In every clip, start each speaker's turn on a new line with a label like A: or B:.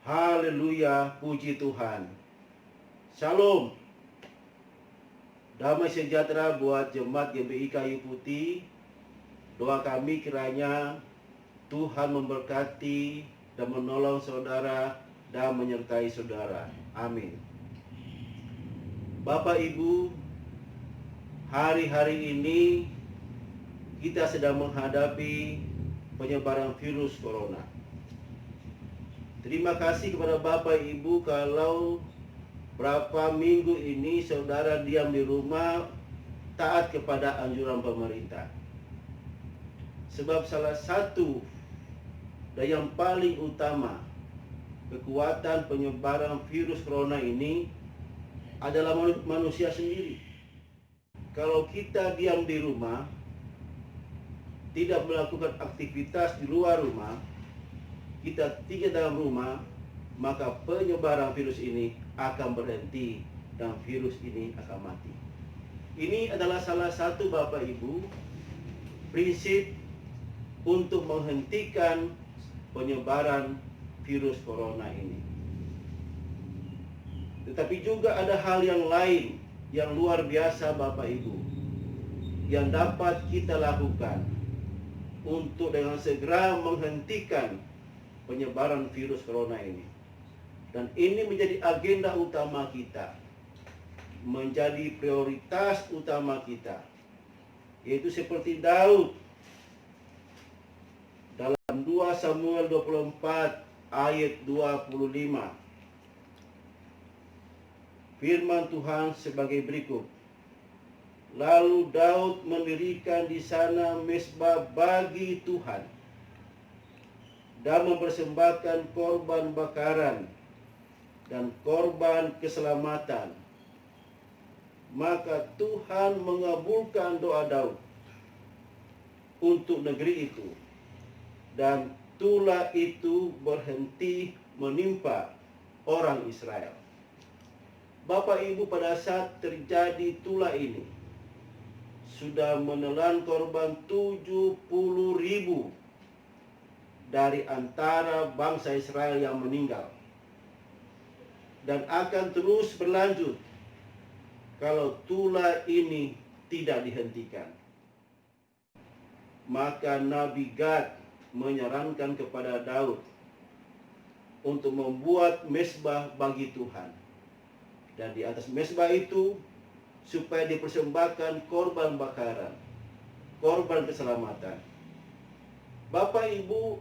A: Haleluya, puji Tuhan. Shalom. Damai sejahtera buat jemaat GBI Kayu Putih. Doa kami kiranya Tuhan memberkati dan menolong saudara dan menyertai saudara. Amin. Bapak Ibu, hari-hari ini kita sedang menghadapi penyebaran virus corona. Terima kasih kepada Bapak Ibu kalau berapa minggu ini saudara diam di rumah taat kepada anjuran pemerintah. Sebab salah satu dan yang paling utama kekuatan penyebaran virus corona ini adalah manusia sendiri. Kalau kita diam di rumah, tidak melakukan aktivitas di luar rumah, kita tinggal dalam rumah, maka penyebaran virus ini akan berhenti dan virus ini akan mati. Ini adalah salah satu Bapak Ibu prinsip untuk menghentikan penyebaran virus corona ini. Tetapi juga ada hal yang lain yang luar biasa Bapak Ibu yang dapat kita lakukan untuk dengan segera menghentikan penyebaran virus corona ini. Dan ini menjadi agenda utama kita, menjadi prioritas utama kita, yaitu seperti Daud dalam 2 Samuel 24 ayat 25. Firman Tuhan sebagai berikut. Lalu Daud mendirikan di sana mezbah bagi Tuhan dan mempersembahkan korban bakaran dan korban keselamatan. Maka Tuhan mengabulkan doa Daud untuk negeri itu, dan tulah itu berhenti menimpa orang Israel. Bapak Ibu, pada saat terjadi tulah ini sudah menelan korban 70.000 dari antara bangsa Israel yang meninggal, dan akan terus berlanjut kalau tulah ini tidak dihentikan. Maka Nabi Gad menyarankan kepada Daud untuk membuat mezbah bagi Tuhan, dan di atas mezbah itu supaya dipersembahkan korban bakaran, korban keselamatan. Bapak Ibu,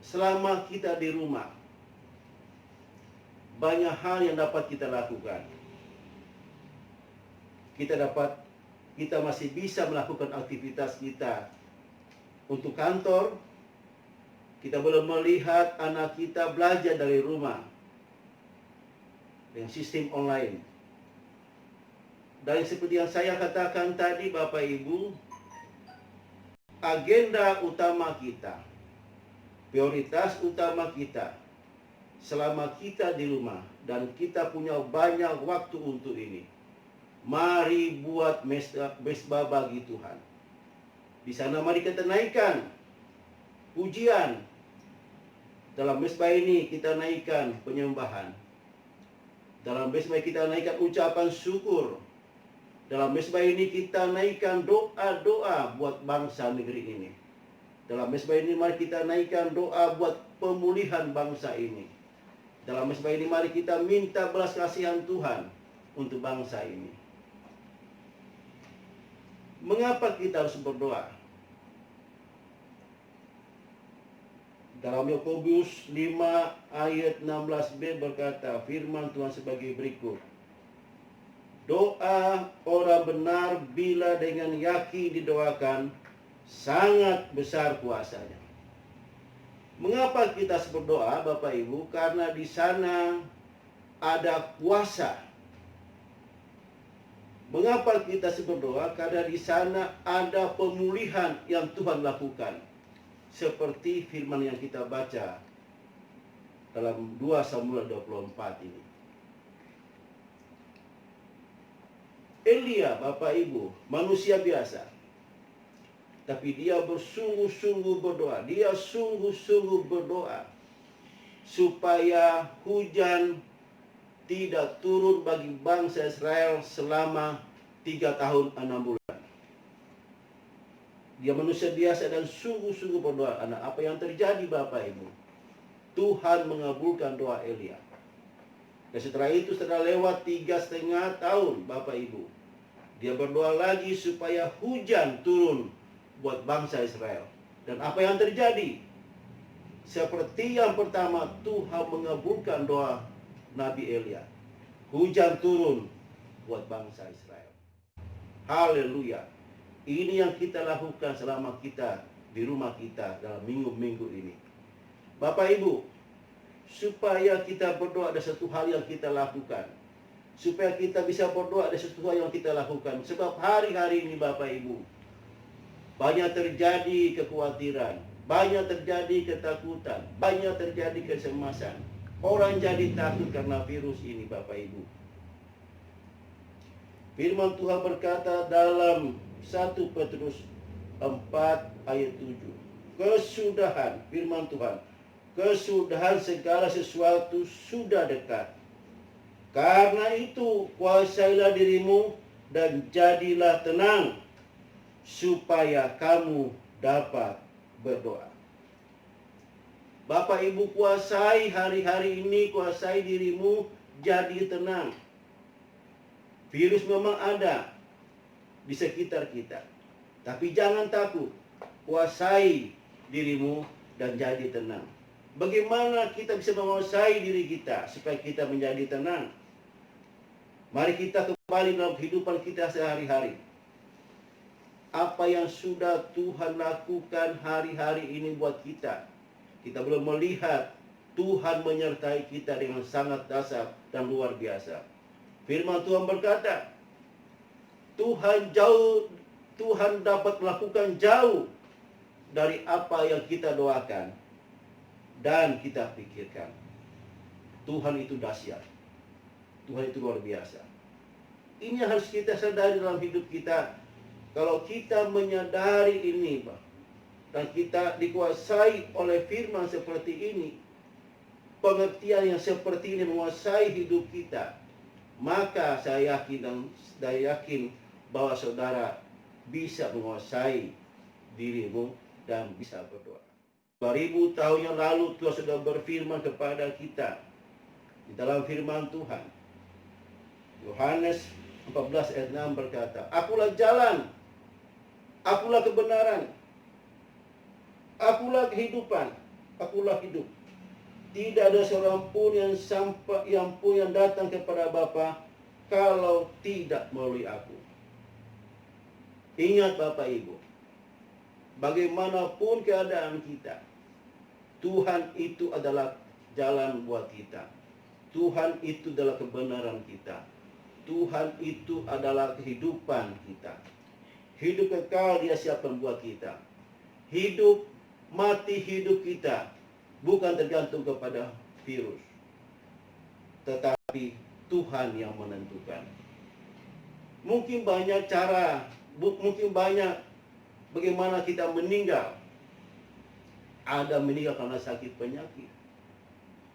A: selama kita di rumah, banyak hal yang dapat kita lakukan. Kita masih bisa melakukan aktivitas kita untuk kantor. Kita boleh melihat anak kita belajar dari rumah dengan sistem online. Dan seperti yang saya katakan tadi Bapak Ibu, agenda utama kita, prioritas utama kita selama kita di rumah dan kita punya banyak waktu untuk ini, mari buat mezbah bagi Tuhan. Di sana mari kita naikkan pujian. Dalam mezbah ini kita naikkan penyembahan. Dalam mezbah kita naikkan ucapan syukur. Dalam mezbah ini kita naikkan doa-doa buat bangsa negeri ini. Dalam mezbah ini mari kita naikkan doa buat pemulihan bangsa ini. Dalam mezbah ini mari kita minta belas kasihan Tuhan untuk bangsa ini. Mengapa kita harus berdoa? Dalam Yakobus 5 ayat 16b berkata, firman Tuhan sebagai berikut. Doa orang benar bila dengan yakin didoakan, sangat besar kuasanya. Mengapa kita harus berdoa Bapak Ibu? Karena di sana ada kuasa. Mengapa kita harus berdoa? Karena di sana ada pemulihan yang Tuhan lakukan. Seperti firman yang kita baca dalam 2 Samuel 24 ini. Elia, Bapak Ibu, manusia biasa. Tapi dia bersungguh-sungguh berdoa. Dia sungguh-sungguh berdoa. supaya hujan tidak turun bagi bangsa Israel selama 3 tahun 6 bulan. Dia manusia biasa dan sungguh-sungguh berdoa. Anak, apa yang terjadi Bapak Ibu? Tuhan mengabulkan doa Elia. Dan setelah itu setelah lewat 3,5 tahun Bapak Ibu, dia berdoa lagi supaya hujan turun buat bangsa Israel. Dan apa yang terjadi? Seperti yang pertama, Tuhan mengabulkan doa Nabi Elia. Hujan turun buat bangsa Israel. Haleluya. Ini yang kita lakukan selama kita di rumah kita dalam minggu-minggu ini. Bapak Ibu, supaya kita berdoa ada satu hal yang kita lakukan. Supaya kita bisa berdoa ada satu hal yang kita lakukan. Sebab hari-hari ini Bapak Ibu, banyak terjadi kekhawatiran, banyak terjadi ketakutan, banyak terjadi kecemasan. Orang jadi takut karena virus ini Bapak Ibu. Firman Tuhan berkata dalam 1 Petrus 4 ayat 7. Kesudahan, firman Tuhan, kesudahan segala sesuatu sudah dekat. Karena itu kuasailah dirimu dan jadilah tenang, supaya kamu dapat berdoa. Bapak Ibu, kuasai hari-hari ini, kuasai dirimu, jadi tenang. Virus memang ada di sekitar kita, tapi jangan takut. Kuasai dirimu dan jadi tenang. Bagaimana kita bisa menguasai diri kita supaya kita menjadi tenang? Mari kita kembali dalam kehidupan kita sehari-hari. Apa yang sudah Tuhan lakukan hari-hari ini buat kita. Kita belum melihat Tuhan menyertai kita dengan sangat dahsyat dan luar biasa. Firman Tuhan berkata, Tuhan dapat melakukan jauh dari apa yang kita doakan dan kita pikirkan. Tuhan itu dahsyat. Tuhan itu luar biasa. Ini yang harus kita sadari dalam hidup kita. Kalau kita menyadari ini, dan kita dikuasai oleh firman seperti ini, pengertian yang seperti ini menguasai hidup kita, maka saya yakin bahwa saudara bisa menguasai dirimu dan bisa berdoa. 2000 tahun yang lalu Tuhan sudah berfirman kepada kita di dalam firman Tuhan. Yohanes 14 ayat 6 berkata, Akulah jalan, akulah kebenaran, akulah kehidupan, akulah hidup. Tidak ada seorang pun yang datang kepada Bapa kalau tidak melalui aku. Ingat Bapak Ibu, bagaimanapun keadaan kita, Tuhan itu adalah jalan buat kita. Tuhan itu adalah kebenaran kita. Tuhan itu adalah kehidupan kita. Hidup kekal Dia siapkan buat kita. Hidup, mati hidup kita bukan tergantung kepada virus, tetapi Tuhan yang menentukan. Mungkin banyak cara, mungkin banyak bagaimana kita meninggal. Ada meninggal karena sakit penyakit,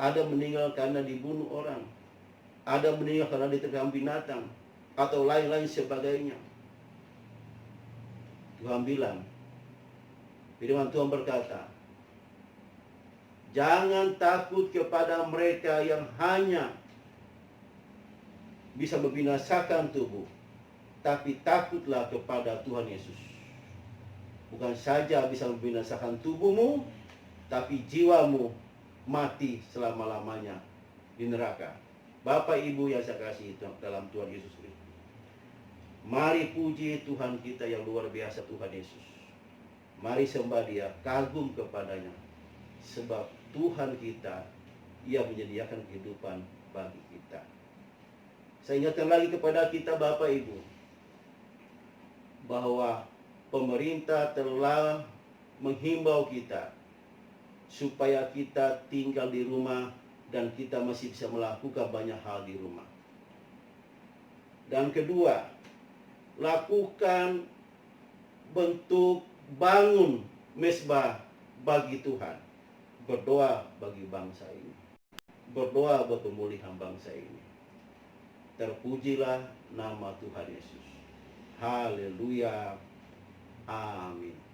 A: ada meninggal karena dibunuh orang, ada meninggal karena diterkam binatang, atau lain-lain sebagainya. Tuhan bilang, firman Tuhan berkata, jangan takut kepada mereka yang hanya bisa membinasakan tubuh, tapi takutlah kepada Tuhan Yesus. Bukan saja bisa membinasakan tubuhmu, tapi jiwamu mati selama-lamanya di neraka. Bapak Ibu yang saya kasih dalam Tuhan Yesus Kristus, mari puji Tuhan kita yang luar biasa, Tuhan Yesus. Mari sembah Dia, kagum kepadanya. Sebab Tuhan kita, Ia menyediakan kehidupan bagi kita. Saya ingatkan lagi kepada kita Bapak Ibu, bahwa pemerintah telah menghimbau kita supaya kita tinggal di rumah dan kita masih bisa melakukan banyak hal di rumah. Dan kedua, lakukan bentuk bangun mezbah bagi Tuhan. Berdoa bagi bangsa ini. berdoa buat pemulihan bangsa ini. Terpujilah nama Tuhan Yesus. Haleluya. Amin.